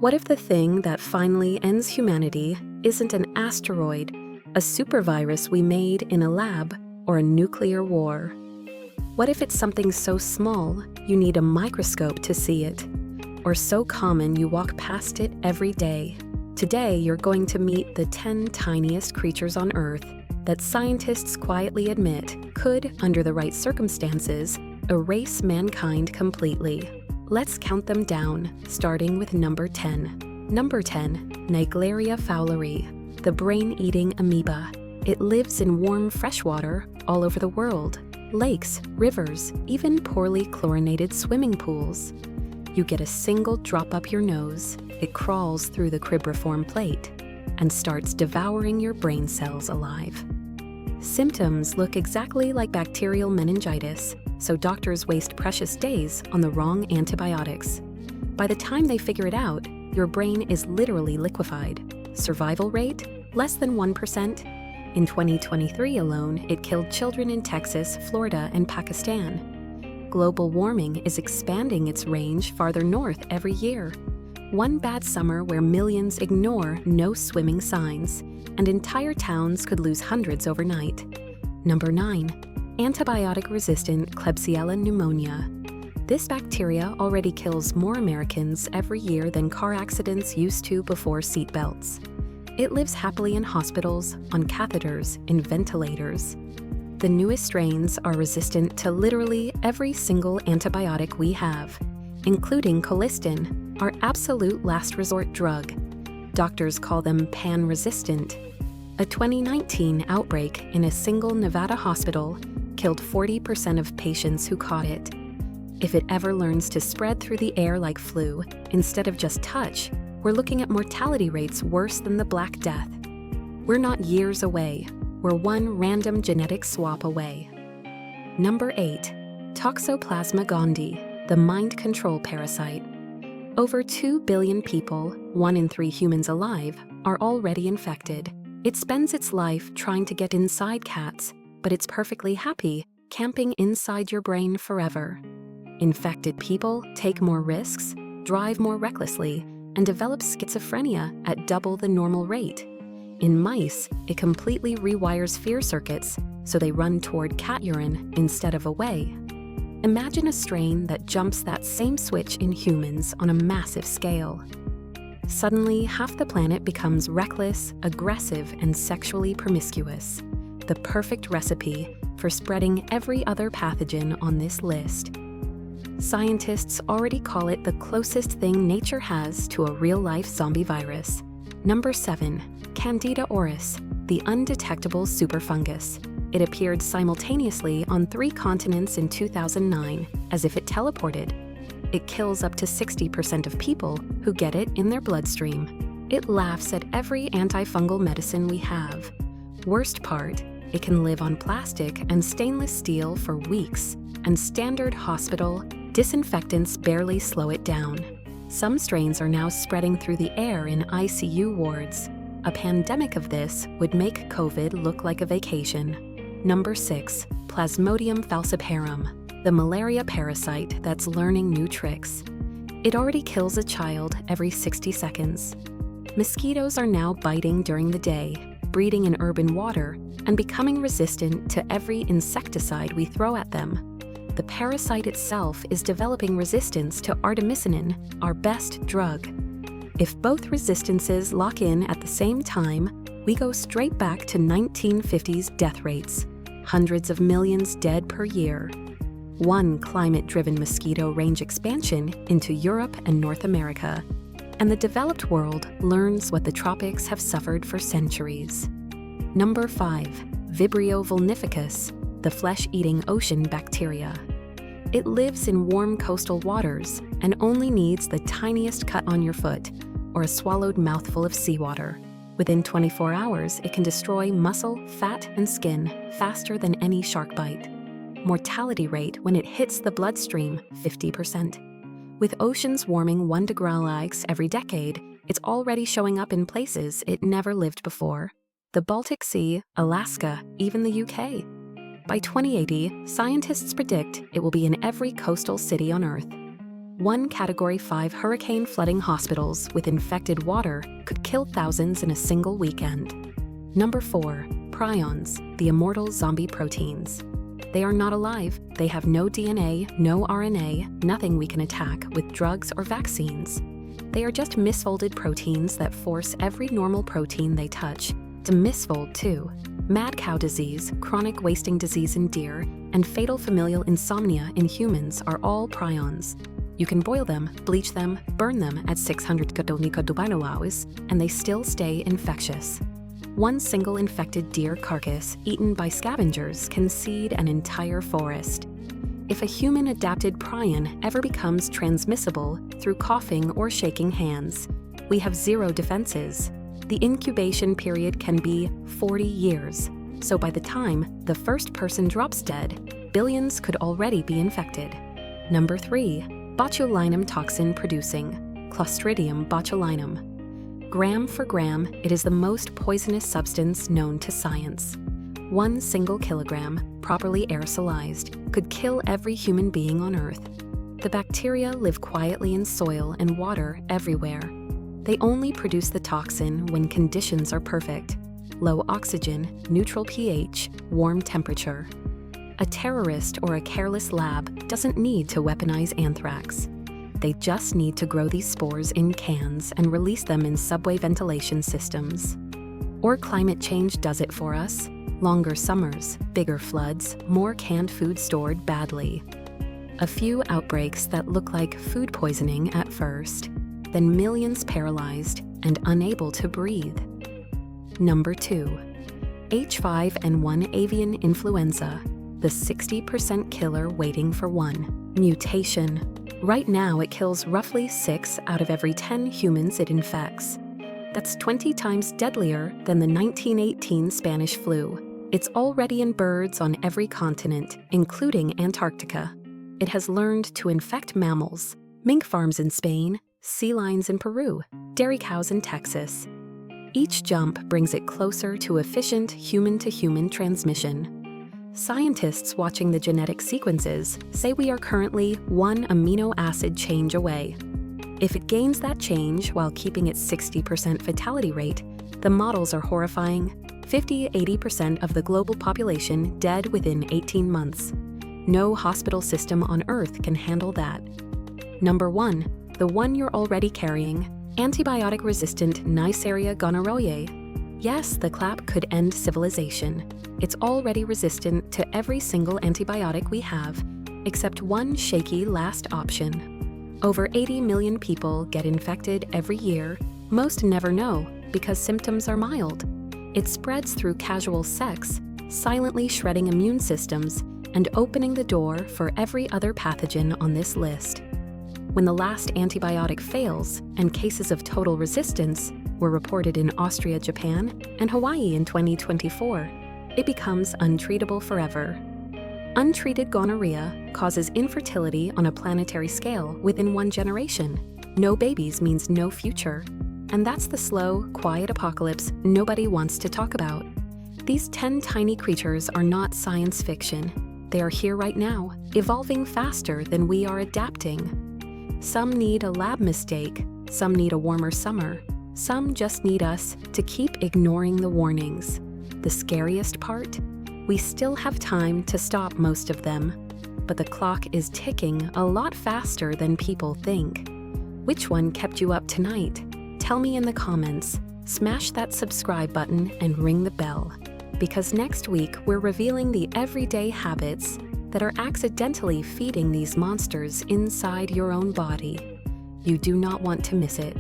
What if the thing that finally ends humanity isn't an asteroid, a supervirus we made in a lab, or a nuclear war? What if it's something so small you need a microscope to see it, or so common you walk past it every day? Today, you're going to meet the 10 tiniest creatures on Earth that scientists quietly admit could, under the right circumstances, erase mankind completely. Let's count them down, starting with number 10. Number 10, Naegleria fowleri, the brain-eating amoeba. It lives in warm freshwater all over the world, lakes, rivers, even poorly chlorinated swimming pools. You get a single drop up your nose, it crawls through the cribriform plate, and starts devouring your brain cells alive. Symptoms look exactly like bacterial meningitis, so doctors waste precious days on the wrong antibiotics. By the time they figure it out, your brain is literally liquefied. Survival rate? Less than 1%. In 2023 alone, it killed children in Texas, Florida, and Pakistan. Global warming is expanding its range farther north every year. One bad summer where millions ignore no swimming signs, and entire towns could lose hundreds overnight. Number 9. Antibiotic-resistant Klebsiella pneumonia. This bacteria already kills more Americans every year than car accidents used to before seatbelts. It lives happily in hospitals, on catheters, in ventilators. The newest strains are resistant to literally every single antibiotic we have, including colistin, our absolute last resort drug. Doctors call them pan-resistant. A 2019 outbreak in a single Nevada hospital killed 40% of patients who caught it. If it ever learns to spread through the air like flu, instead of just touch, we're looking at mortality rates worse than the Black Death. We're not years away, we're one random genetic swap away. Number 8. Toxoplasma gondii, the mind control parasite. Over 2 billion people, 1 in 3 humans alive, are already infected. It spends its life trying to get inside cats, but it's perfectly happy camping inside your brain forever. Infected people take more risks, drive more recklessly, and develop schizophrenia at double the normal rate. In mice, it completely rewires fear circuits so they run toward cat urine instead of away. Imagine a strain that jumps that same switch in humans on a massive scale. Suddenly, half the planet becomes reckless, aggressive, and sexually promiscuous. The perfect recipe for spreading every other pathogen on this list. Scientists already call it the closest thing nature has to a real-life zombie virus. Number 7. Candida auris, the undetectable superfungus. It appeared simultaneously on 3 continents in 2009, as if it teleported. It kills up to 60% of people who get it in their bloodstream. It laughs at every antifungal medicine we have. Worst part, it can live on plastic and stainless steel for weeks, and standard hospital disinfectants barely slow it down. Some strains are now spreading through the air in ICU wards. A pandemic of this would make COVID look like a vacation. Number 6. Plasmodium falciparum, the malaria parasite that's learning new tricks. It already kills a child every 60 seconds. Mosquitoes are now biting during the day, breeding in urban water, and becoming resistant to every insecticide we throw at them. The parasite itself is developing resistance to artemisinin, our best drug. If both resistances lock in at the same time, we go straight back to 1950s death rates, hundreds of millions dead per year. One climate-driven mosquito range expansion into Europe and North America, and the developed world learns what the tropics have suffered for centuries. Number 5. Vibrio vulnificus, the flesh-eating ocean bacteria. It lives in warm coastal waters and only needs the tiniest cut on your foot or a swallowed mouthful of seawater. Within 24 hours, it can destroy muscle, fat, and skin faster than any shark bite. Mortality rate when it hits the bloodstream, 50%. With oceans warming 1 degree every decade, it's already showing up in places it never lived before. The Baltic Sea, Alaska, even the UK. By 2080, scientists predict it will be in every coastal city on Earth. One Category 5 hurricane flooding hospitals with infected water could kill thousands in a single weekend. Number 4. Prions, the immortal zombie proteins. They are not alive. They have no DNA, no RNA, nothing we can attack with drugs or vaccines. They are just misfolded proteins that force every normal protein they touch to misfold too. Mad cow disease, chronic wasting disease in deer, and fatal familial insomnia in humans are all prions. You can boil them, bleach them, burn them at 600 hours, and they still stay infectious. One single infected deer carcass eaten by scavengers can seed an entire forest. If a human-adapted prion ever becomes transmissible through coughing or shaking hands, we have zero defenses. The incubation period can be 40 years, so by the time the first person drops dead, billions could already be infected. Number 3. Botulinum toxin producing, Clostridium botulinum. Gram for gram, it is the most poisonous substance known to science. 1 single kilogram, properly aerosolized, could kill every human being on Earth. The bacteria live quietly in soil and water everywhere. They only produce the toxin when conditions are perfect: low oxygen, neutral pH, warm temperature. A terrorist or a careless lab doesn't need to weaponize anthrax. They just need to grow these spores in cans and release them in subway ventilation systems. Or climate change does it for us. Longer summers, bigger floods, more canned food stored badly. A few outbreaks that look like food poisoning at first, then millions paralyzed and unable to breathe. Number 2. H5N1 avian influenza, the 60% killer waiting for one. Mutation. Right now, it kills roughly 6 out of every 10 humans it infects. That's 20 times deadlier than the 1918 Spanish flu. It's already in birds on every continent, including Antarctica. It has learned to infect mammals, mink farms in Spain, sea lions in Peru, dairy cows in Texas. Each jump brings it closer to efficient human-to-human transmission. Scientists watching the genetic sequences say we are currently 1 amino acid change away. If it gains that change while keeping its 60% fatality rate, the models are horrifying. 50–80% of the global population dead within 18 months. No hospital system on Earth can handle that. Number 1, the one you're already carrying, antibiotic-resistant Neisseria gonorrhoeae. Yes, the clap could end civilization. It's already resistant to every single antibiotic we have, except one shaky last option. Over 80 million people get infected every year. Most never know because symptoms are mild. It spreads through casual sex, silently shredding immune systems and opening the door for every other pathogen on this list. When the last antibiotic fails and cases of total resistance were reported in Austria, Japan, and Hawaii in 2024, it becomes untreatable forever. Untreated gonorrhea causes infertility on a planetary scale within 1 generation. No babies means no future. And that's the slow, quiet apocalypse nobody wants to talk about. These 10 tiny creatures are not science fiction. They are here right now, evolving faster than we are adapting. Some need a lab mistake, some need a warmer summer, some just need us to keep ignoring the warnings. The scariest part? We still have time to stop most of them, but the clock is ticking a lot faster than people think. Which one kept you up tonight? Tell me in the comments. Smash that subscribe button and ring the bell, because next week we're revealing the everyday habits that are accidentally feeding these monsters inside your own body. You do not want to miss it.